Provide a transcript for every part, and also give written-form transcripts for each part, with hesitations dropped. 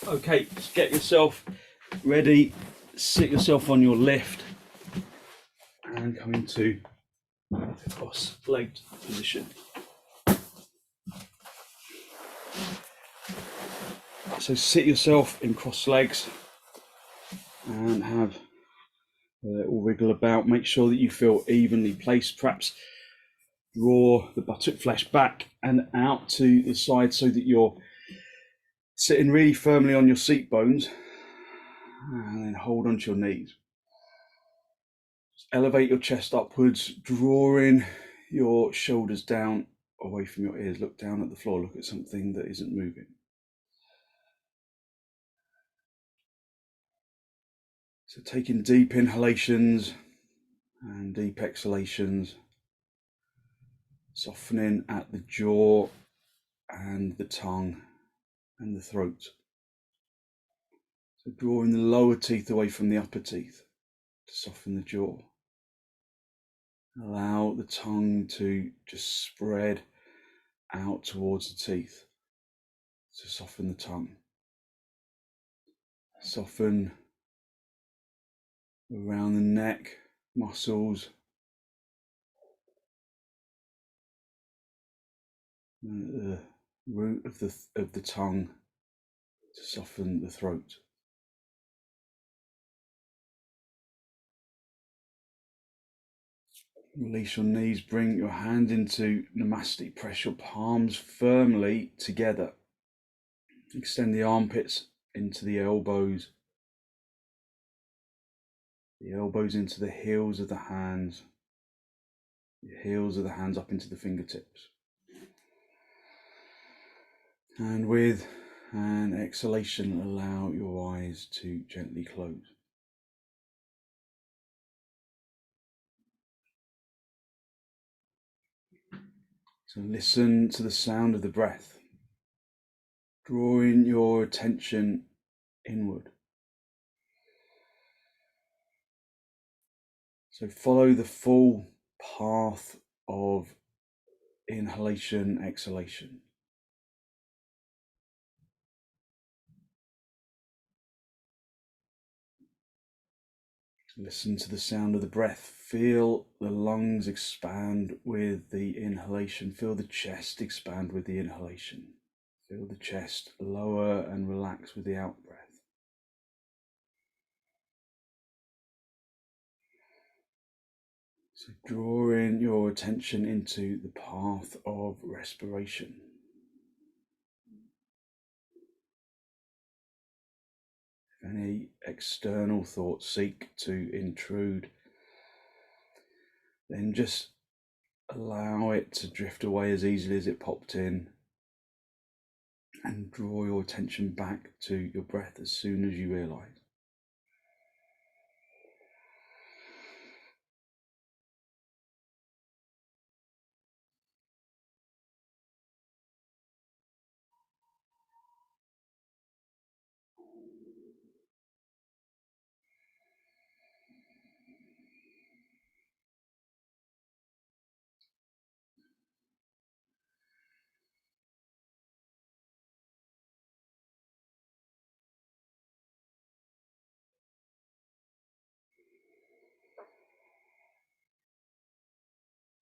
Okay, just get yourself ready, sit yourself on your left and come into cross-legged position. So sit yourself in cross legs and have a little wriggle about. Make sure that you feel evenly placed. Perhaps draw the buttock flesh back and out to the side so that you're sitting really firmly on your seat bones, and then hold onto your knees. Just elevate your chest upwards, drawing your shoulders down away from your ears. Look down at the floor, look at something that isn't moving. So taking deep inhalations and deep exhalations, softening at the jaw and the tongue and the throat. So drawing the lower teeth away from the upper teeth to soften the jaw. Allow the tongue to just spread out towards the teeth to soften the tongue. Soften around the neck muscles, the root of the tongue to soften the throat. Release your knees, bring your hand into Namaste, press your palms firmly together. Extend the armpits into the elbows into the heels of the hands, the heels of the hands up into the fingertips. And with an exhalation, allow your eyes to gently close. So listen to the sound of the breath, drawing your attention inward. So follow the full path of inhalation, exhalation. Listen to the sound of the breath. Feel the lungs expand with the inhalation. Feel the chest expand with the inhalation. Feel the chest lower and relax with the out breath. So drawing your attention into the path of respiration. If any external thoughts seek to intrude, then just allow it to drift away as easily as it popped in, and draw your attention back to your breath as soon as you realize.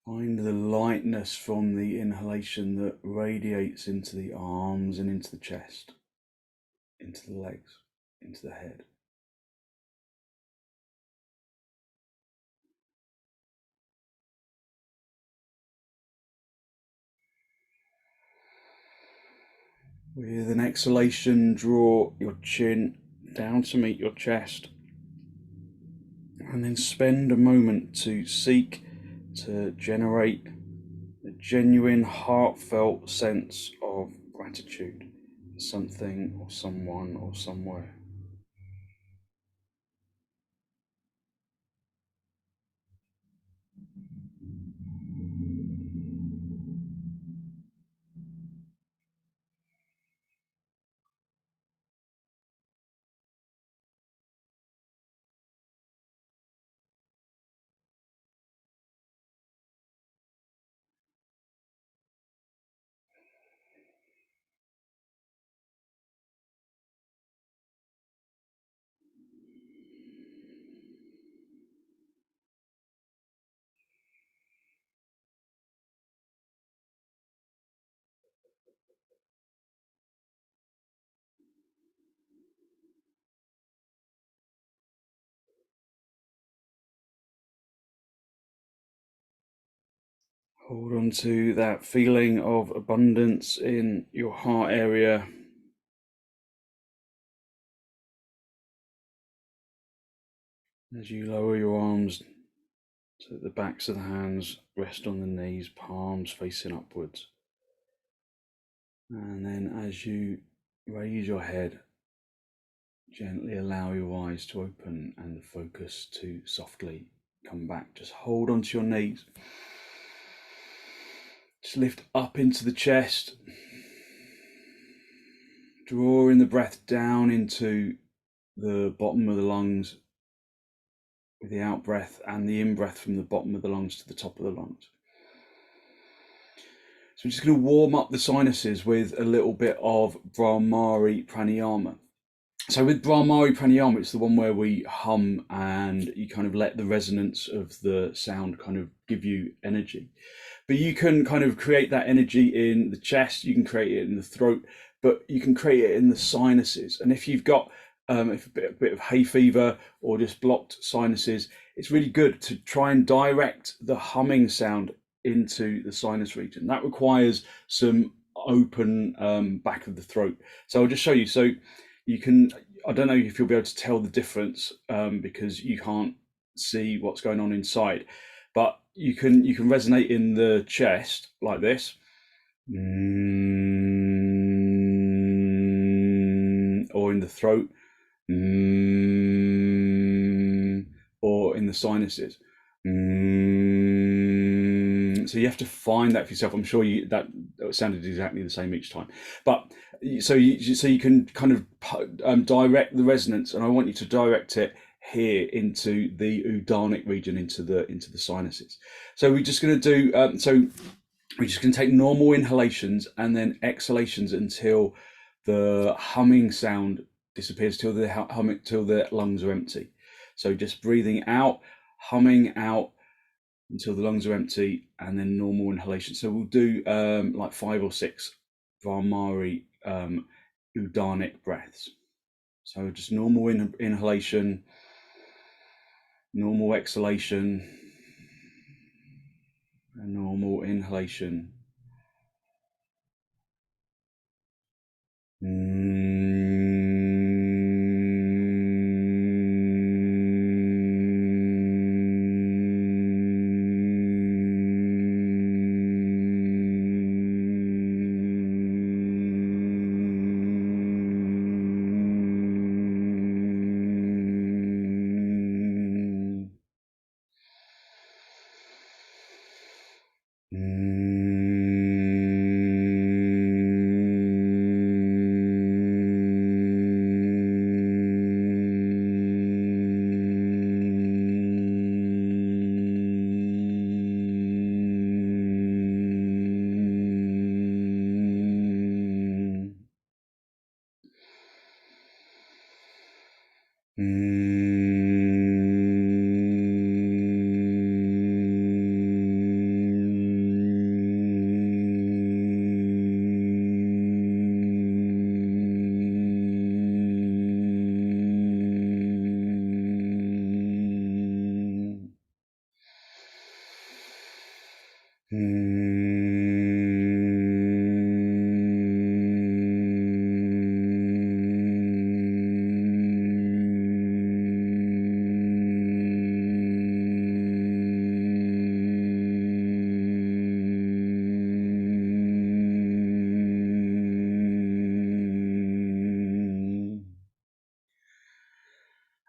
Find the lightness from the inhalation that radiates into the arms and into the chest, into the legs, into the head. With an exhalation, draw your chin down to meet your chest, and then spend a moment to seek to generate a genuine, heartfelt sense of gratitude for something or someone or somewhere. Hold on to that feeling of abundance in your heart area. As you lower your arms so that the backs of the hands rest on the knees, palms facing upwards. And then as you raise your head, gently allow your eyes to open and the focus to softly come back. Just hold onto your knees. Just lift up into the chest. Drawing the breath down into the bottom of the lungs with the out breath, and the in breath from the bottom of the lungs to the top of the lungs. So we're just going to warm up the sinuses with a little bit of brahmari pranayama. So with brahmari pranayama, it's the one where we hum and you kind of let the resonance of the sound kind of give you energy. But you can kind of create that energy in the chest, you can create it in the throat, but you can create it in the sinuses. And if you've got a bit of hay fever or just blocked sinuses, it's really good to try and direct the humming sound into the sinus region. That requires some open back of the throat. So I'll just show you. So you can, I don't know if you'll be able to tell the difference because you can't see what's going on inside, but you can resonate in the chest like this, or in the throat, or in the sinuses. So you have to find that for yourself. I'm sure that sounded exactly the same each time, but so you can kind of direct the resonance, and I want you to direct it here into the udanic region, into the sinuses. So we're just going to do we're just going to take normal inhalations and then exhalations until the humming sound disappears, till the lungs are empty. So just breathing out, humming out until the lungs are empty, and then normal inhalation. So we'll do like 5 or 6 brahmari udanic breaths. So just normal inhalation, normal exhalation, and normal inhalation.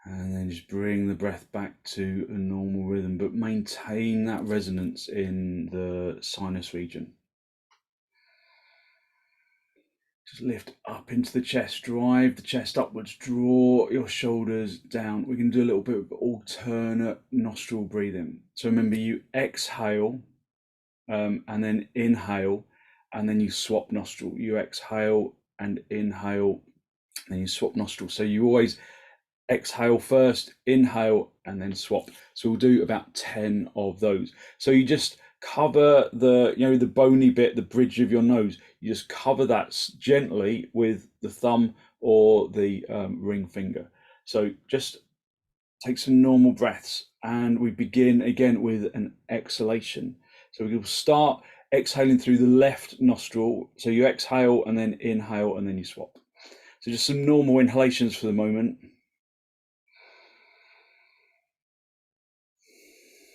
And then just bring the breath back to a normal rhythm, but maintain that resonance in the sinus region. Just lift up into the chest, drive the chest upwards, draw your shoulders down. We can do a little bit of alternate nostril breathing. So remember, you exhale and then inhale, and then you swap nostril. You exhale and inhale, and then you swap nostril. So you always exhale first, inhale, and then swap. So we'll do about 10 of those. So you just cover the, the bony bit, the bridge of your nose. You just cover that gently with the thumb or the ring finger. So just take some normal breaths, and we begin again with an exhalation. So we will start exhaling through the left nostril. So you exhale and then inhale and then you swap. So just some normal inhalations for the moment.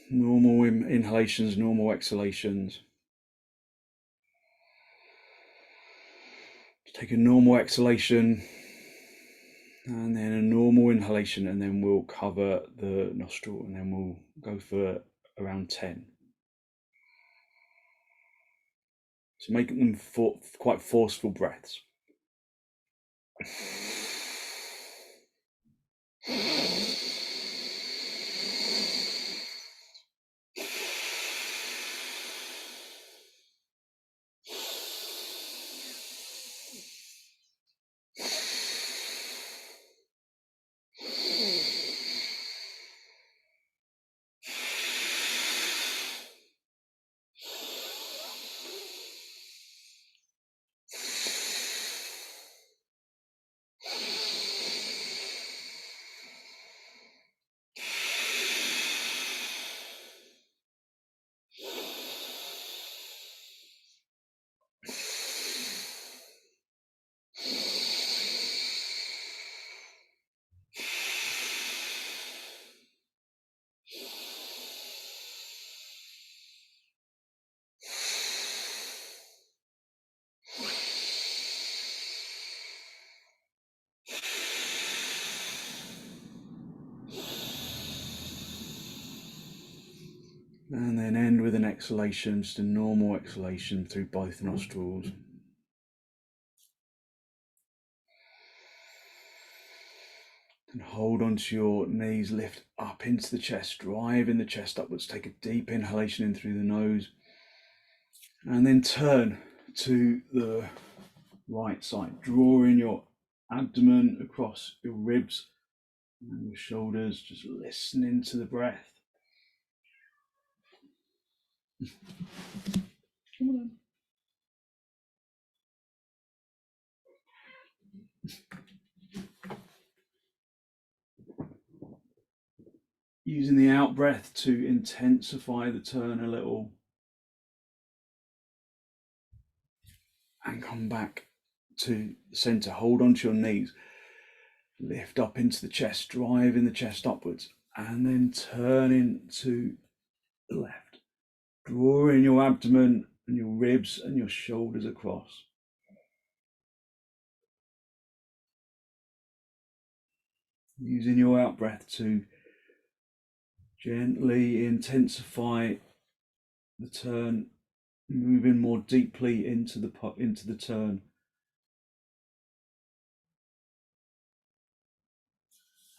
Normal inhalations, normal exhalations. Take a normal exhalation and then a normal inhalation, and then we'll cover the nostril, and then we'll go for around 10. So making them quite forceful breaths. And then end with an exhalation, just a normal exhalation through both nostrils. And hold onto your knees, lift up into the chest, driving the chest upwards. Take a deep inhalation in through the nose. And then turn to the right side, drawing your abdomen across your ribs and your shoulders, just listening to the breath. Come on. Using the out breath to intensify the turn a little. And come back to the center. Hold onto your knees. Lift up into the chest, driving the chest upwards. And then turning to the left. Drawing your abdomen and your ribs and your shoulders across. Using your out breath to gently intensify the turn, moving more deeply into the turn.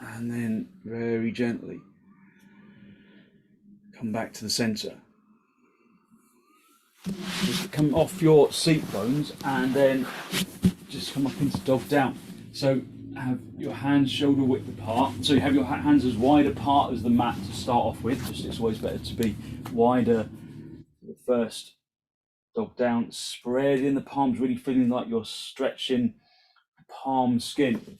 And then very gently come back to the center. Just come off your seat bones and then just come up into dog down. So have your hands shoulder width apart. So you have your hands as wide apart as the mat to start off with. Just it's always better to be wider for the first dog down. Spreading the palms, really feeling like you're stretching palm skin.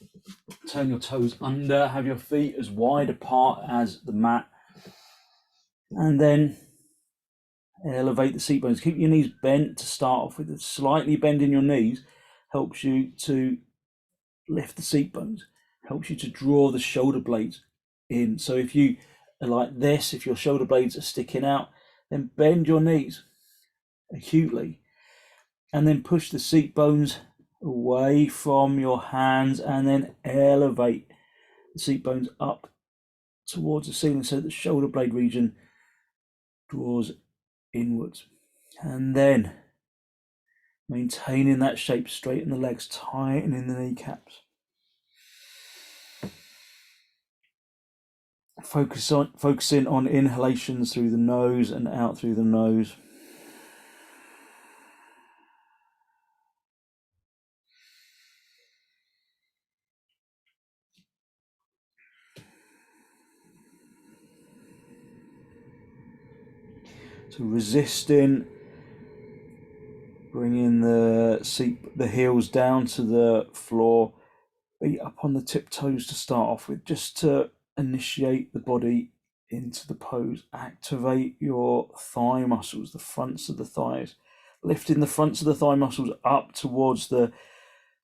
Turn your toes under, have your feet as wide apart as the mat. And then elevate the seat bones. Keep your knees bent to start off with. Slightly bending your knees helps you to lift the seat bones, helps you to draw the shoulder blades in. So if you are like this, if your shoulder blades are sticking out, then bend your knees acutely and then push the seat bones away from your hands and then elevate the seat bones up towards the ceiling so the shoulder blade region draws inwards. And then maintaining that shape, straighten the legs, tightening the kneecaps. Focusing on inhalations through the nose and out through the nose. So resisting, bringing the heels down to the floor, feet up on the tiptoes to start off with, just to initiate the body into the pose. Activate your thigh muscles, the fronts of the thighs, lifting the fronts of the thigh muscles up towards the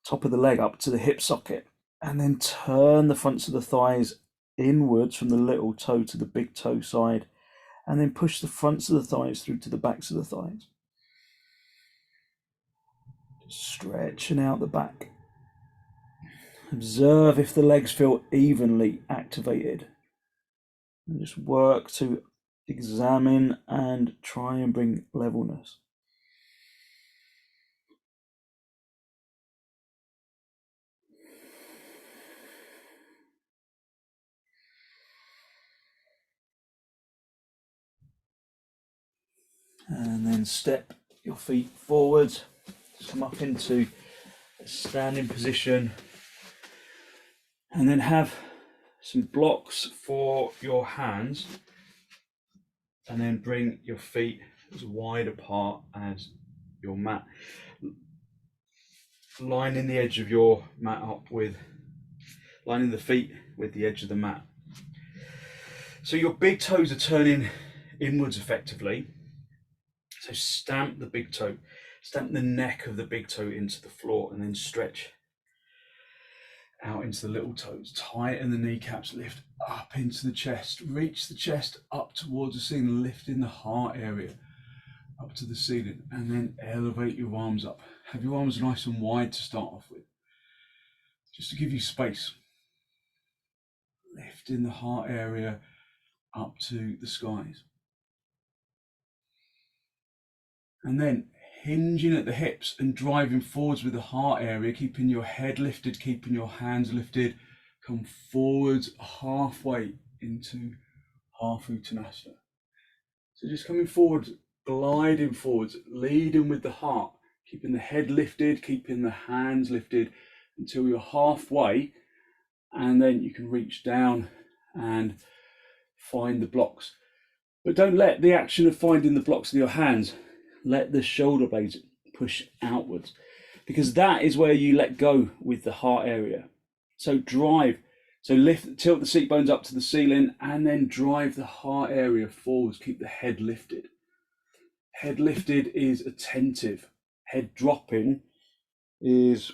top of the leg, up to the hip socket, and then turn the fronts of the thighs inwards from the little toe to the big toe side, and then push the fronts of the thighs through to the backs of the thighs. Stretching out the back. Observe if the legs feel evenly activated. And just work to examine and try and bring levelness. And then step your feet forwards. Come up into a standing position. And then have some blocks for your hands. And then bring your feet as wide apart as your mat. Lining the edge of your mat up with, lining the feet with the edge of the mat. So your big toes are turning inwards effectively. So stamp the big toe, stamp the neck of the big toe into the floor, and then stretch out into the little toes. Tighten the kneecaps, lift up into the chest, reach the chest up towards the ceiling, lifting the heart area up to the ceiling, and then elevate your arms up. Have your arms nice and wide to start off with, just to give you space. Lifting the heart area up to the skies. And then hinging at the hips and driving forwards with the heart area, keeping your head lifted, keeping your hands lifted. Come forwards halfway into parsvakonasana. So just coming forward, gliding forwards, leading with the heart, keeping the head lifted, keeping the hands lifted until you're halfway, and then you can reach down and find the blocks. But don't let the action of finding the blocks with your hands, let the shoulder blades push outwards, because that is where you let go with the heart area. So drive, so lift, tilt the seat bones up to the ceiling, and then drive the heart area forwards. Keep the head lifted. Head lifted is attentive. Head dropping is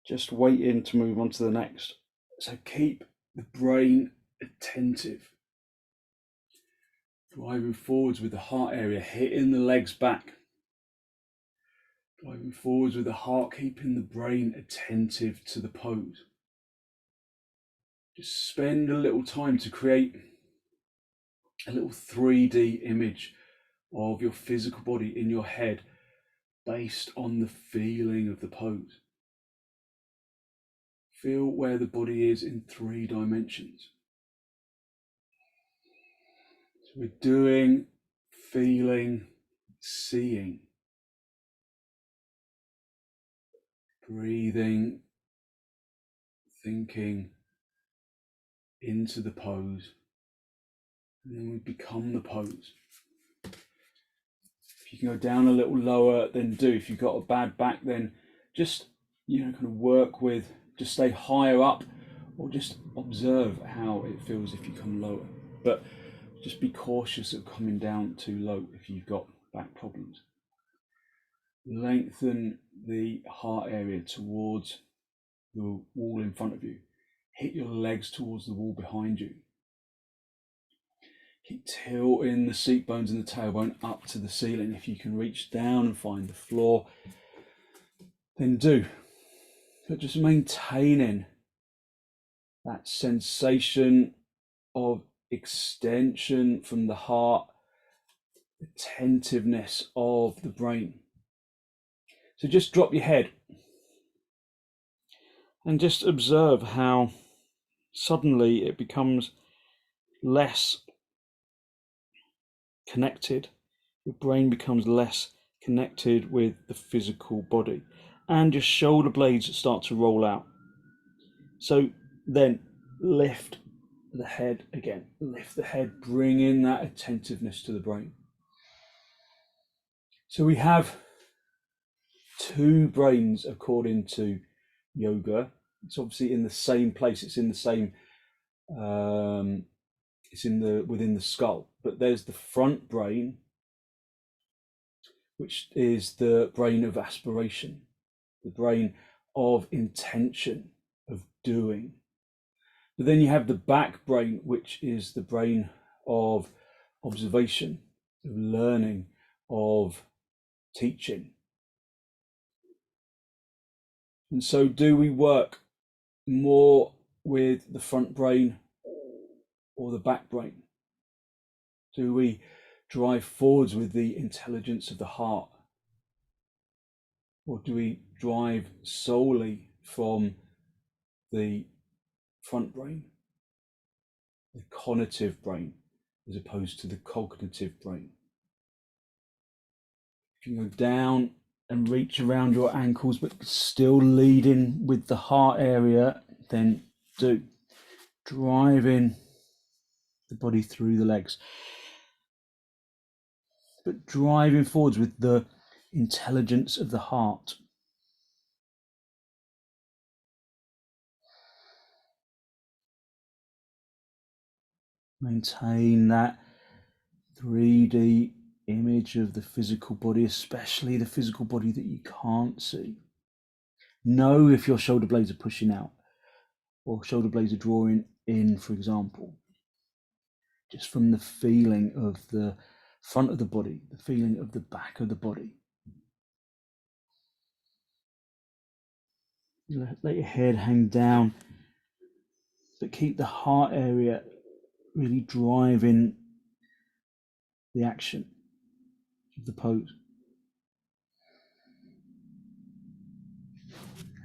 just waiting to move on to the next. So keep the brain attentive. Driving forwards with the heart area, hitting the legs back. Driving forwards with the heart, keeping the brain attentive to the pose. Just spend a little time to create a little 3D image of your physical body in your head based on the feeling of the pose. Feel where the body is in 3 dimensions. So we're doing, feeling, seeing, breathing, thinking into the pose, and then we become the pose. If you can go down a little lower, then do. If you've got a bad back, then just, kind of work with, just stay higher up, or just observe how it feels if you come lower. But just be cautious of coming down too low if you've got back problems. Lengthen the heart area towards the wall in front of you. Hit your legs towards the wall behind you. Keep tilting the seat bones and the tailbone up to the ceiling. If you can reach down and find the floor, then do. But just maintaining that sensation of extension from the heart, attentiveness of the brain. So just drop your head and just observe how suddenly it becomes less connected. Your brain becomes less connected with the physical body, and your shoulder blades start to roll out. So then lift the head again. Lift the head, bring in that attentiveness to the brain. So we have 2 brains according to yoga. It's obviously in the same place, it's in the same It's within the skull, but there's the front brain, which is the brain of aspiration, the brain of intention, of doing. But then you have the back brain, which is the brain of observation, of learning, of teaching. And so, do we work more with the front brain or the back brain? Do we drive forwards with the intelligence of the heart? Or do we drive solely from the front brain, the conative brain, as opposed to the cognitive brain? If you go down and reach around your ankles, but still leading with the heart area, then do. Driving the body through the legs, but driving forwards with the intelligence of the heart. Maintain that 3D image of the physical body, especially the physical body that you can't see. Know if your shoulder blades are pushing out or shoulder blades are drawing in, for example. Just from the feeling of the front of the body, the feeling of the back of the body. Let your head hang down, but keep the heart area really driving the action of the pose.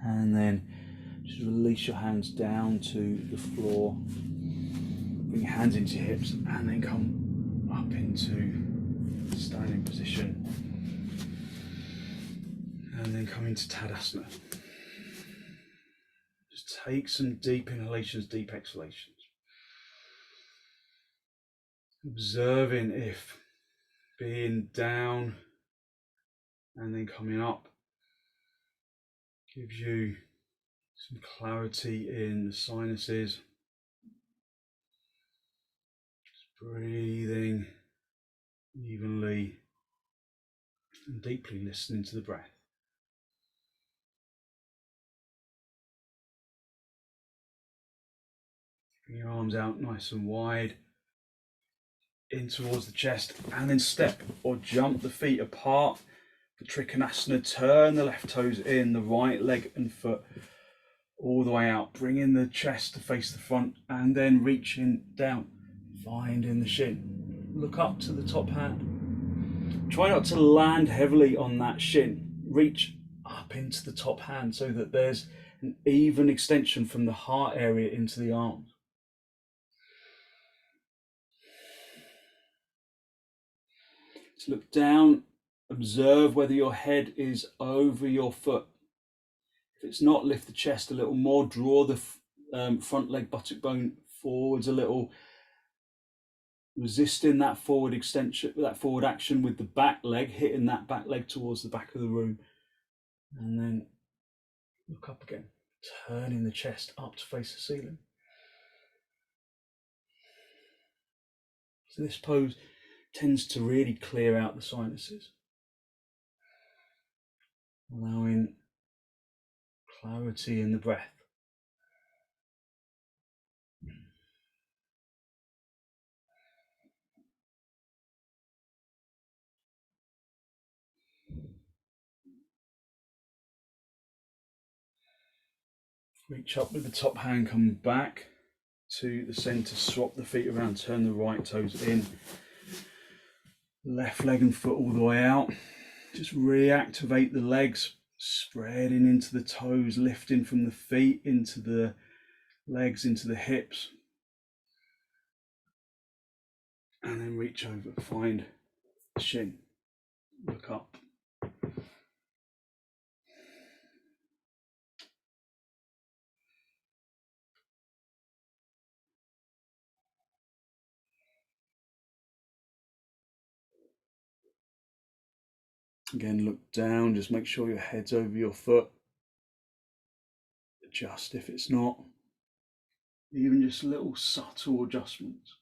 And then just release your hands down to the floor. Bring your hands into your hips and then come up into standing position. And then come into Tadasana. Just take some deep inhalations, deep exhalations. Observing if being down and then coming up gives you some clarity in the sinuses. Just breathing evenly and deeply, listening to the breath. Bring your arms out nice and wide in towards the chest, and then step or jump the feet apart for trikonasana. Turn the left toes in, the right leg and foot all the way out, bringing the chest to face the front, and then reaching down, finding the shin. Look up to the top hand. Try not to land heavily on that shin. Reach up into the top hand so that there's an even extension from the heart area into the arms. So look down, observe whether your head is over your foot. If it's not, lift the chest a little more, draw the front leg buttock bone forwards a little, resisting that forward extension, that forward action with the back leg, hitting that back leg towards the back of the room. And then look up again, turning the chest up to face the ceiling. So this pose tends to really clear out the sinuses, allowing clarity in the breath. Reach up with the top hand, come back to the center, swap the feet around, turn the right toes in, left leg and foot all the way out. Just reactivate the legs, spreading into the toes, lifting from the feet into the legs, into the hips. And then reach over, find the shin, look up. Again, look down, just make sure your head's over your foot. Adjust if it's not. even just little subtle adjustments.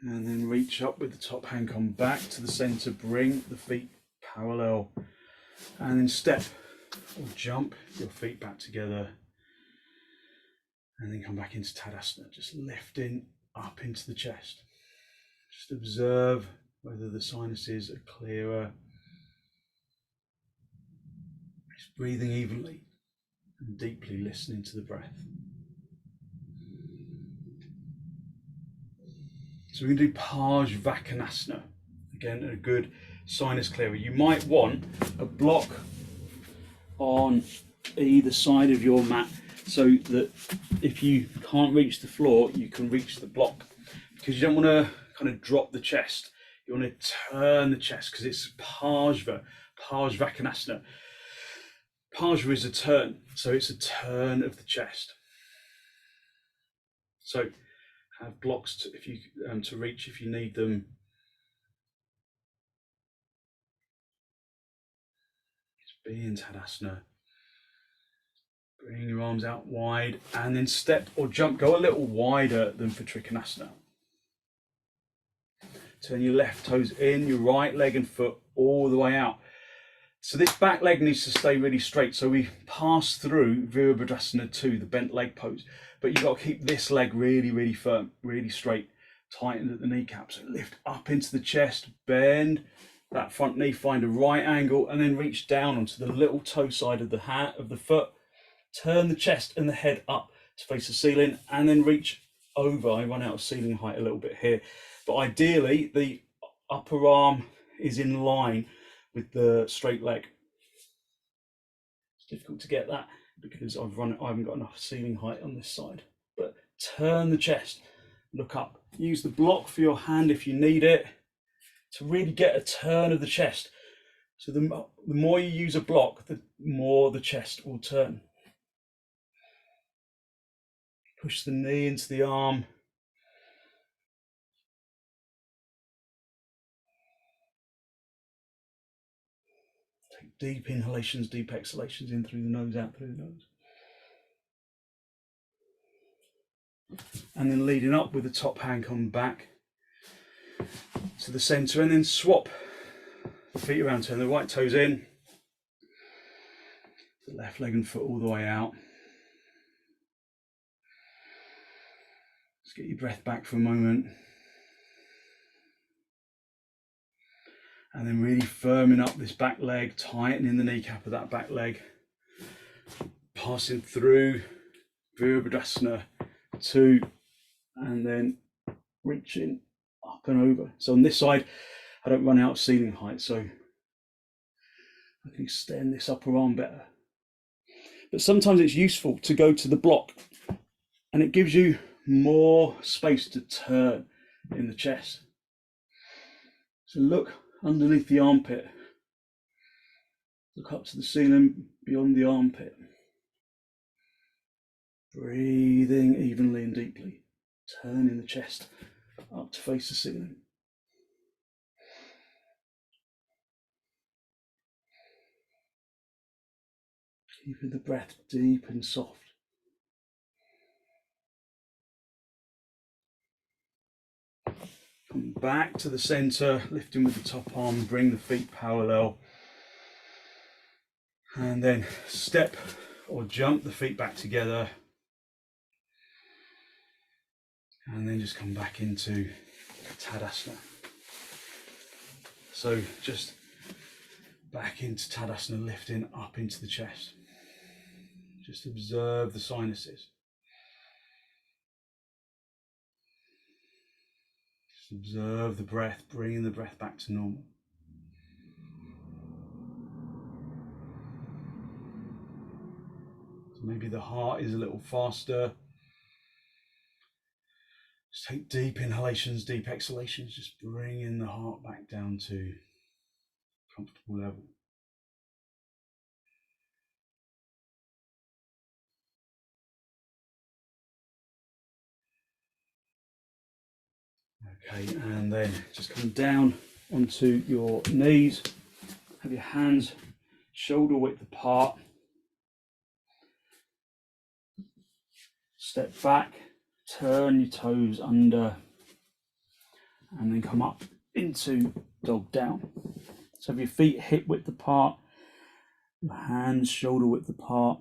And then reach up with the top hand, come back to the center, bring the feet parallel, and then step or jump your feet back together, and then come back into Tadasana, just lifting up into the chest. Just observe whether the sinuses are clearer. Just breathing evenly and deeply listening to the breath. So we're going to do parsvakonasana. Again, a good sinus clearer. You might want a block on either side of your mat so that if you can't reach the floor, you can reach the block. Because you don't want to kind of drop the chest. You want to turn the chest because it's parsvakonasana. Parsva is a turn, so it's a turn of the chest. So have blocks to, if you to reach if you need them. Just be in Tadasana. Bring your arms out wide and then step or jump. Go a little wider than for trikonasana. Turn your left toes in, your right leg and foot all the way out. So this back leg needs to stay really straight. So we pass through virasana 2, the bent leg pose. But you've got to keep this leg really, really firm, really straight, tighten at the kneecap. So lift up into the chest, bend that front knee, find a right angle, and then reach down onto the little toe side of the foot. Turn the chest and the head up to face the ceiling, and then reach over. I run out of ceiling height a little bit here, but ideally the upper arm is in line with the straight leg. It's difficult to get that because I haven't got enough ceiling height on this side. But turn the chest, look up. Use the block for your hand if you need it to really get a turn of the chest. So the more you use a block, the more the chest will turn. Push the knee into the arm. Take deep inhalations, deep exhalations in through the nose, out through the nose. And then leading up with the top hand, come back to the center and then swap the feet around, turn the right toes in, the left leg and foot all the way out. Just get your breath back for a moment. And then really firming up this back leg, tightening the kneecap of that back leg. Passing through virasana 2 and then reaching up and over. So on this side, I don't run out of ceiling height, so I can extend this upper arm better. But sometimes it's useful to go to the block and it gives you more space to turn in the chest. So look underneath the armpit. Look up to the ceiling beyond the armpit. Breathing evenly and deeply. Turning the chest up to face the ceiling. Keeping the breath deep and soft. Come back to the center, lifting with the top arm, bring the feet parallel. And then step or jump the feet back together. And then just come back into Tadasana. So just back into Tadasana, lifting up into the chest. Just observe the sinuses. Just observe the breath, bringing the breath back to normal. So maybe the heart is a little faster. Just take deep inhalations, deep exhalations, just bringing the heart back down to a comfortable level. Okay, and then just come down onto your knees, have your hands shoulder width apart, step back, turn your toes under, and then come up into dog down. So have your feet hip width apart, your hands shoulder width apart,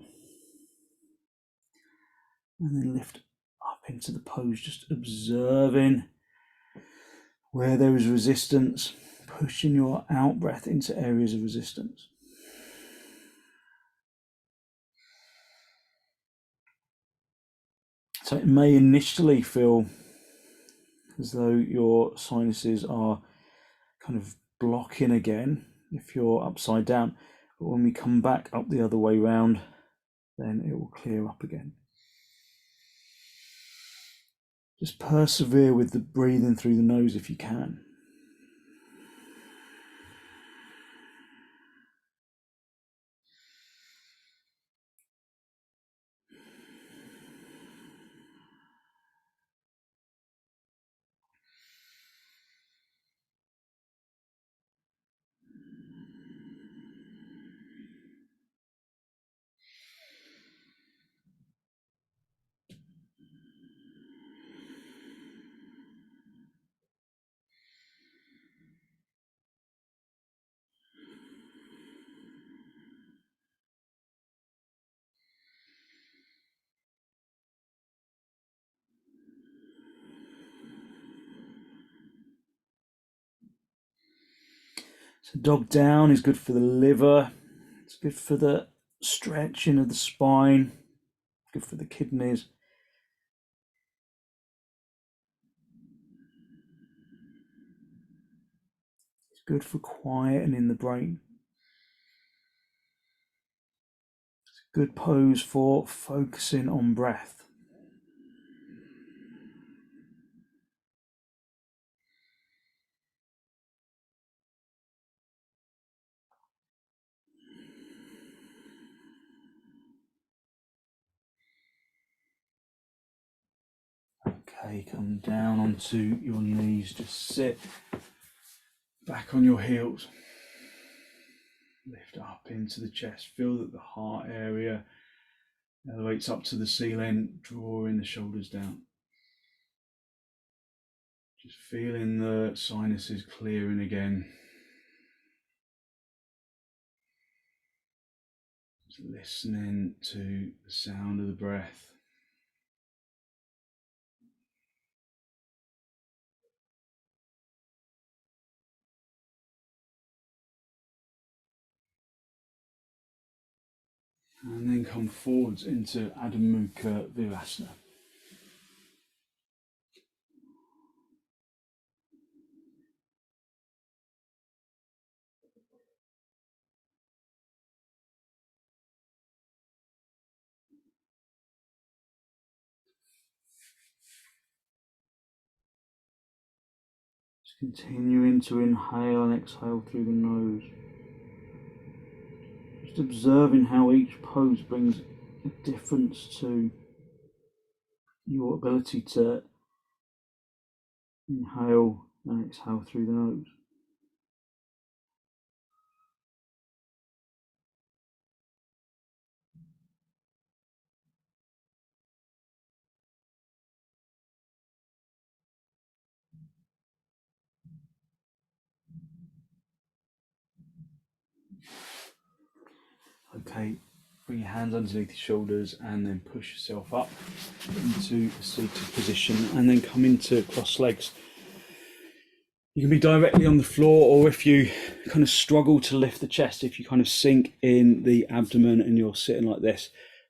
and then lift up into the pose, just observing where there is resistance, pushing your out breath into areas of resistance. So it may initially feel as though your sinuses are kind of blocking again if you're upside down, but when we come back up the other way round, then it will clear up again. Just persevere with the breathing through the nose if you can. So dog down is good for the liver, it's good for the stretching of the spine, good for the kidneys. It's good for quietening the brain. It's a good pose for focusing on breath. Okay, come down onto your knees, just sit back on your heels. Lift up into the chest, feel that the heart area elevates up to the ceiling, drawing the shoulders down. Just feeling the sinuses clearing again. Just listening to the sound of the breath. And then come forwards into Adho Mukha Virasana. Just continuing to inhale and exhale through the nose. Just observing how each pose brings a difference to your ability to inhale and exhale through the nose. Okay, bring your hands underneath your shoulders and then push yourself up into a seated position and then come into cross legs. You can be directly on the floor, or if you kind of struggle to lift the chest, if you kind of sink in the abdomen and you're sitting like this,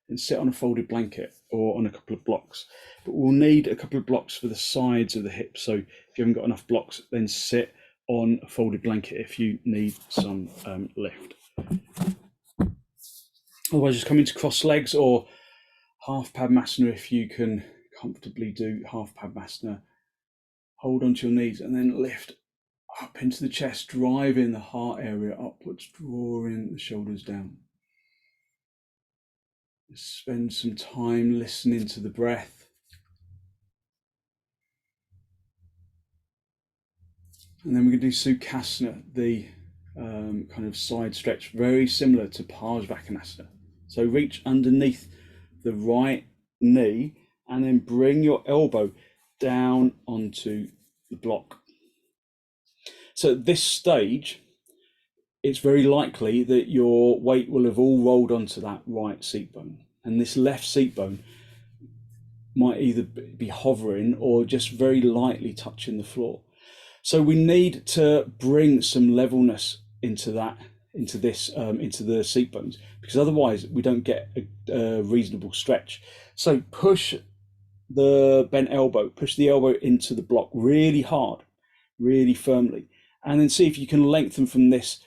then sit on a folded blanket or on a couple of blocks. But we'll need a couple of blocks for the sides of the hips. So if you haven't got enough blocks, then sit on a folded blanket if you need some lift. Otherwise, just come into cross legs or half padmasana if you can comfortably do half padmasana. Hold onto your knees and then lift up into the chest, driving the heart area upwards, drawing the shoulders down. Just spend some time listening to the breath. And then we're going to do sukhasana, the kind of side stretch, very similar to parsvakonasana. So reach underneath the right knee and then bring your elbow down onto the block. So at this stage, it's very likely that your weight will have all rolled onto that right seat bone. And this left seat bone might either be hovering or just very lightly touching the floor. So we need to bring some levelness into the seat bones, because otherwise we don't get a reasonable stretch. So push the bent elbow, push the elbow into the block really hard, really firmly, and then see if you can lengthen from this,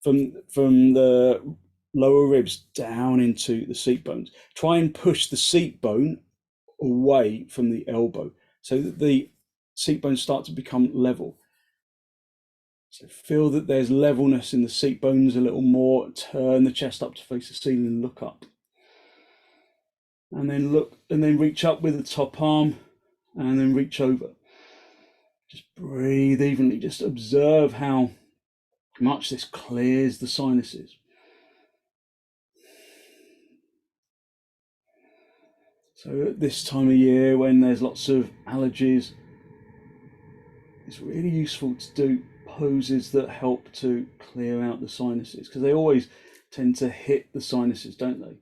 from the lower ribs down into the seat bones. Try and push the seat bone away from the elbow so that the seat bones start to become level. So feel that there's levelness in the seat bones a little more. Turn the chest up to face the ceiling and look up. And then look, and then reach up with the top arm and then reach over. Just breathe evenly. Just observe how much this clears the sinuses. So at this time of year, when there's lots of allergies, it's really useful to do poses that help to clear out the sinuses, because they always tend to hit the sinuses, don't they?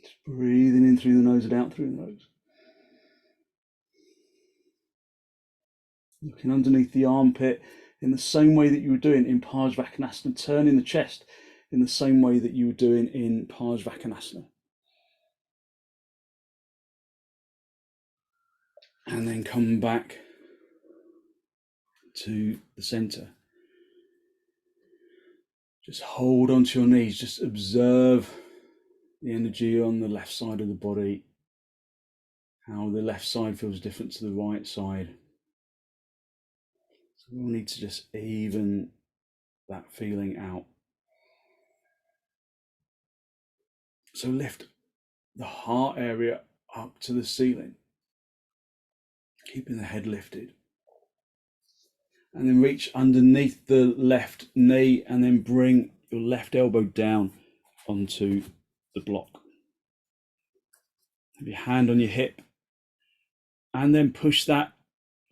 Just breathing in through the nose and out through the nose. Looking underneath the armpit in the same way that you were doing in parsvakonasana, turning the chest in the same way that you were doing in parsvakonasana. And then come back to the center. Just hold onto your knees, just observe the energy on the left side of the body, how the left side feels different to the right side. So we'll need to just even that feeling out. So lift the heart area up to the ceiling, keeping the head lifted. And then reach underneath the left knee and then bring your left elbow down onto the block. Have your hand on your hip and then push that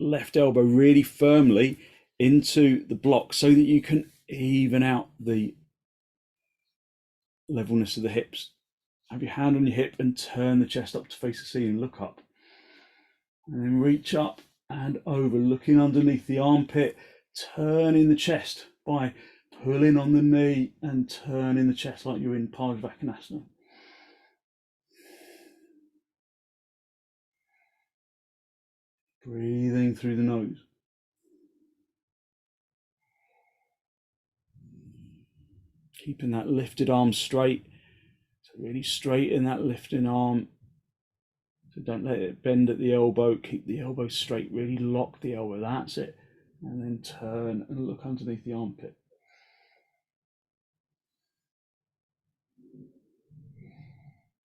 left elbow really firmly into the block so that you can even out the levelness of the hips. Have your hand on your hip and turn the chest up to face the ceiling, look up. And then reach up and over, looking underneath the armpit, turning the chest by pulling on the knee and turning the chest like you're in parsvakonasana. Breathing through the nose. Keeping that lifted arm straight. So really straighten that lifting arm. So don't let it bend at the elbow. Keep the elbow straight. Really lock the elbow. That's it. And then turn and look underneath the armpit.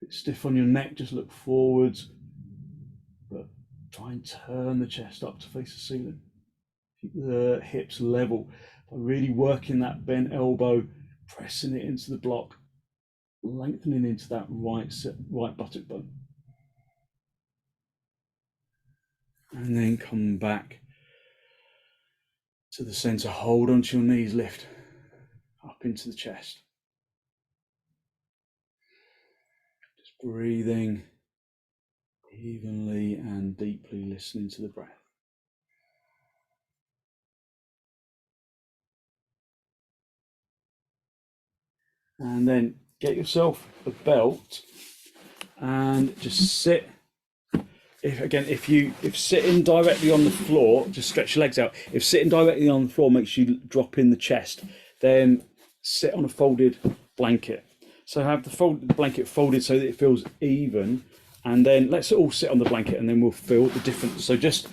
A bit stiff on your neck, just look forwards. But try and turn the chest up to face the ceiling. Keep the hips level by really working that bent elbow, pressing it into the block, lengthening into that right buttock bone. And then come back to the center. Hold onto your knees, lift up into the chest. Just breathing evenly and deeply, listening to the breath. And then get yourself a belt and just sit. If sitting directly on the floor, just stretch your legs out. If sitting directly on the floor makes you drop in the chest, then sit on a folded blanket. So have the blanket folded so that it feels even, and then let's all sit on the blanket and then we'll feel the difference. So just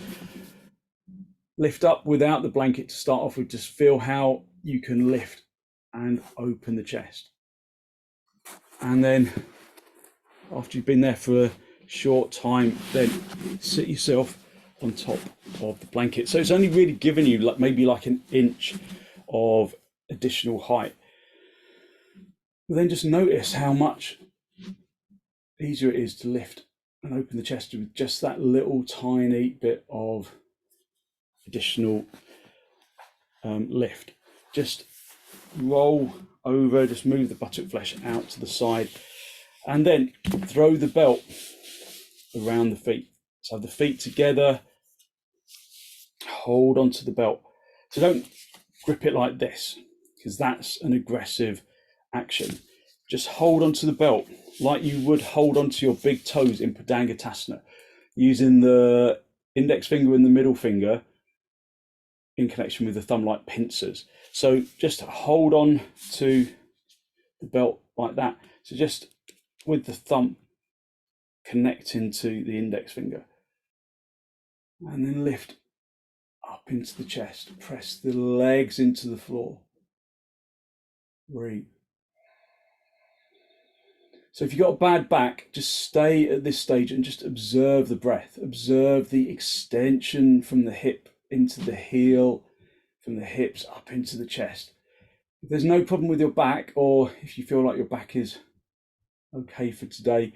lift up without the blanket to start off with. Just feel how you can lift and open the chest. And then after you've been there for a short time, then sit yourself on top of the blanket. So it's only really giving you like maybe like an inch of additional height. But then just notice how much easier it is to lift and open the chest with just that little tiny bit of additional lift. Just roll over, just move the buttock flesh out to the side, and then throw the belt around the feet. So have the feet together, hold onto the belt. So don't grip it like this, because that's an aggressive action. Just hold onto the belt like you would hold onto your big toes in pranayama, using the index finger and the middle finger in connection with the thumb like pincers. So just hold on to the belt like that. So just with the thumb connecting to the index finger, and then lift up into the chest. Press the legs into the floor. Breathe. So if you've got a bad back, just stay at this stage and just observe the breath. Observe the extension from the hip into the heel, from the hips up into the chest. If there's no problem with your back, or if you feel like your back is okay for today,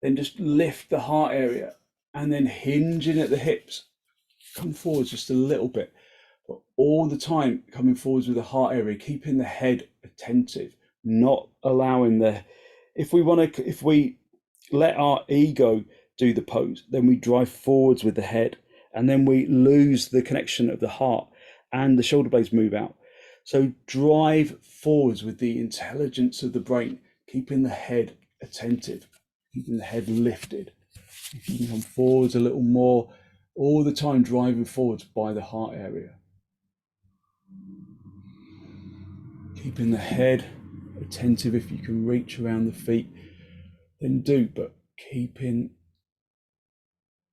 then just lift the heart area and then hinging at the hips. Come forwards just a little bit, but all the time coming forwards with the heart area, keeping the head attentive, not allowing the, if we let our ego do the pose, then we drive forwards with the head, and then we lose the connection of the heart and the shoulder blades move out. So drive forwards with the intelligence of the brain, keeping the head attentive, keeping the head lifted. If you can come forwards a little more, all the time driving forwards by the heart area. Keeping the head attentive. If you can reach around the feet, then do, but keeping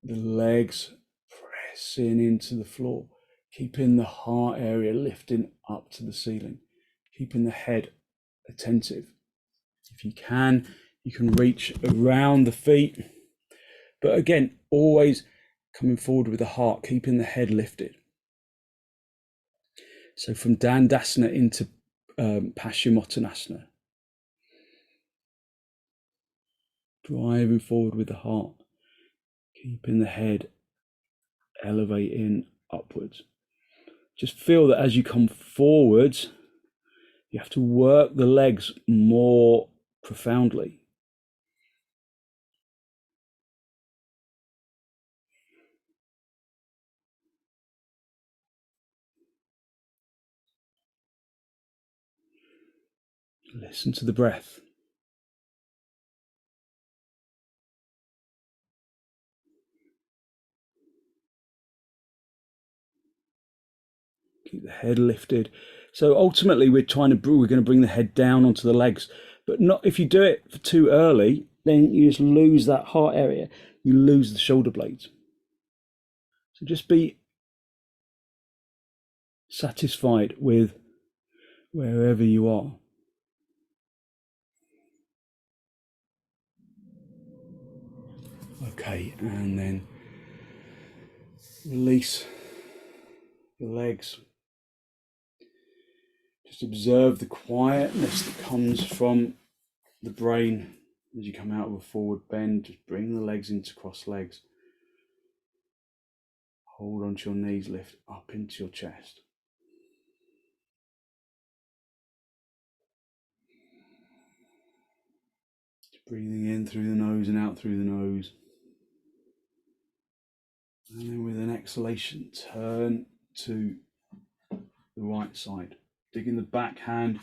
the legs pressing into the floor, keeping the heart area lifting up to the ceiling, keeping the head attentive. If you can reach around the feet, but again, always coming forward with the heart, keeping the head lifted. So from dandasana into paschimottanasana, driving forward with the heart, keeping the head elevating upwards. Just feel that as you come forwards, you have to work the legs more profoundly. Listen to the breath. Keep the head lifted. So ultimately we're going to bring the head down onto the legs, but not, if you do it for too early, then you just lose that heart area. You lose the shoulder blades. So just be satisfied with wherever you are. Okay, and then release the legs. Just observe the quietness that comes from the brain as you come out of a forward bend. Just bring the legs into cross legs. Hold onto your knees, lift up into your chest. Just breathing in through the nose and out through the nose. And then with an exhalation, turn to the right side. Digging the back hand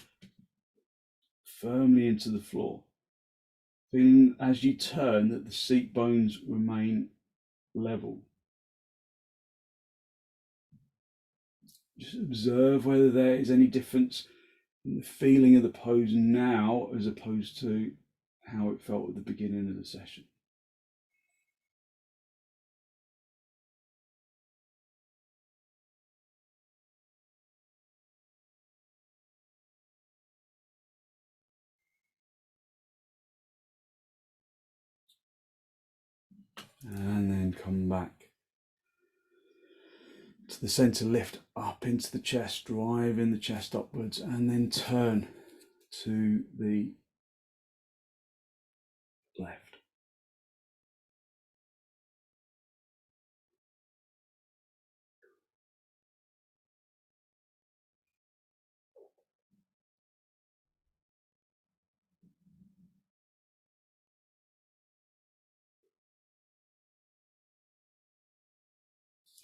firmly into the floor. Feeling as you turn that the seat bones remain level. Just observe whether there is any difference in the feeling of the pose now as opposed to how it felt at the beginning of the session. And then come back to the center, lift up into the chest, driving the chest upwards, and then turn to the left.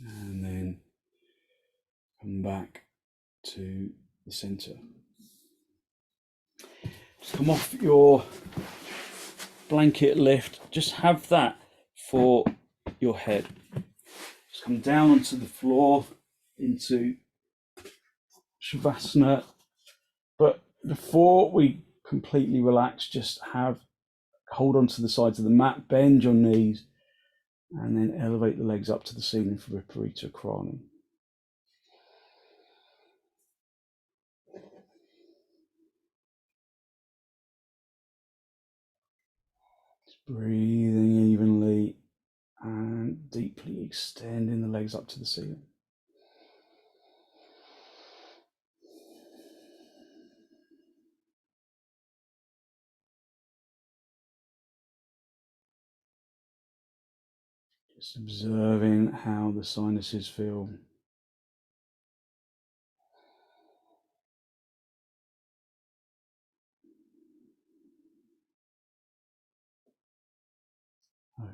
And then come back to the center. Just come off your blanket lift. Just have that for your head. Just come down onto the floor into shavasana. But before we completely relax, just hold on to the sides of the mat, bend your knees, and then elevate the legs up to the ceiling for viparita karanhi. Just breathing evenly and deeply extending the legs up to the ceiling. Just observing how the sinuses feel.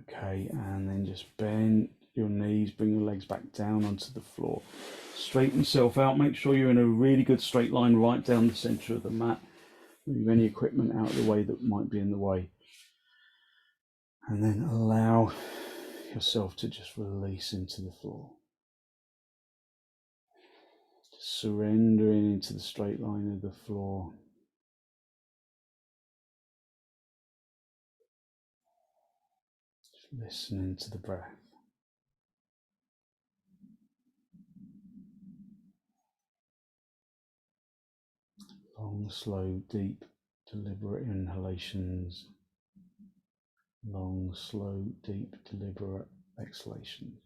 Okay, and then just bend your knees, bring your legs back down onto the floor. Straighten yourself out, make sure you're in a really good straight line right down the center of the mat. Move any equipment out of the way that might be in the way. And then allow yourself to just release into the floor. Just surrendering into the straight line of the floor. Just listening to the breath. Long, slow, deep, deliberate inhalations. Long, slow, deep, deliberate exhalations.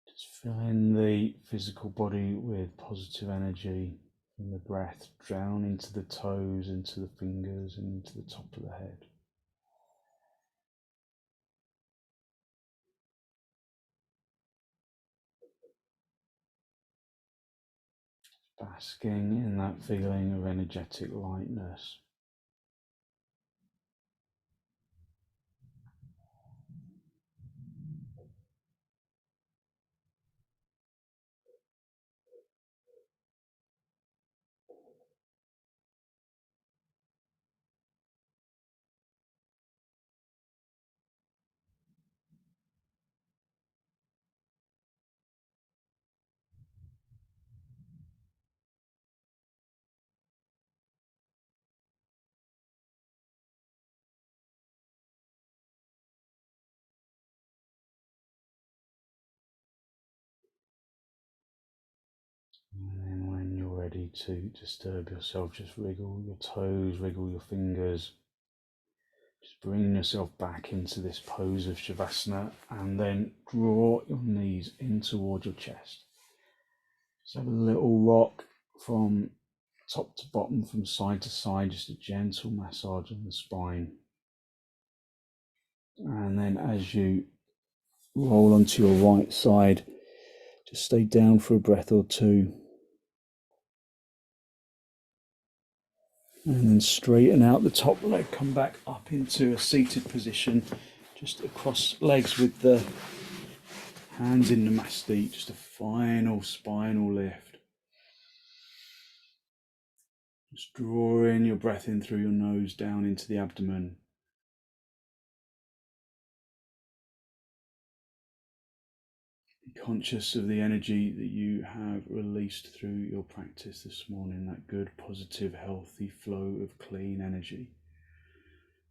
Just filling the physical body with positive energy from the breath down into the toes, into the fingers, and into the top of the head. Basking in that feeling of energetic lightness. And then when you're ready to disturb yourself, just wriggle your toes, wriggle your fingers. Just bringing yourself back into this pose of shavasana, and then draw your knees in towards your chest. Just have a little rock from top to bottom, from side to side, just a gentle massage on the spine. And then as you roll onto your right side, just stay down for a breath or two. And then straighten out the top leg, come back up into a seated position, just across legs with the hands in Namaste, just a final spinal lift. Just drawing your breath in through your nose down into the abdomen. Be conscious of the energy that you have released through your practice this morning, that good, positive, healthy flow of clean energy.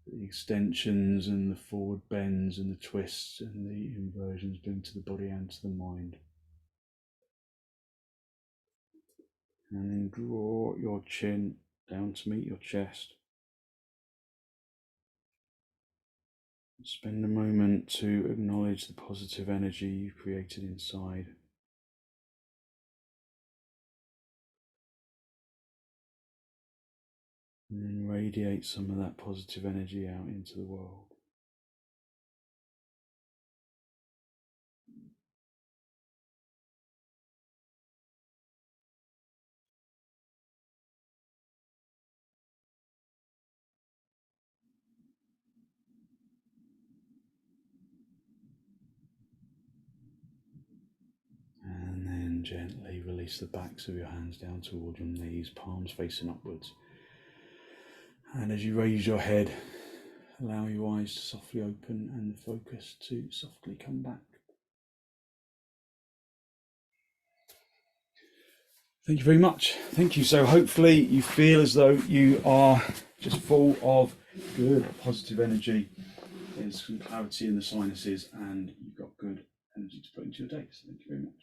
The extensions and the forward bends and the twists and the inversions bring to the body and to the mind. And then draw your chin down to meet your chest. Spend a moment to acknowledge the positive energy you've created inside. And then radiate some of that positive energy out into the world. And then gently release the backs of your hands down toward your knees, palms facing upwards. And as you raise your head, allow your eyes to softly open and the focus to softly come back. Thank you very much. Thank you. So hopefully you feel as though you are just full of good, positive energy. There's some clarity in the sinuses and you've got good energy to put into your day. So thank you very much.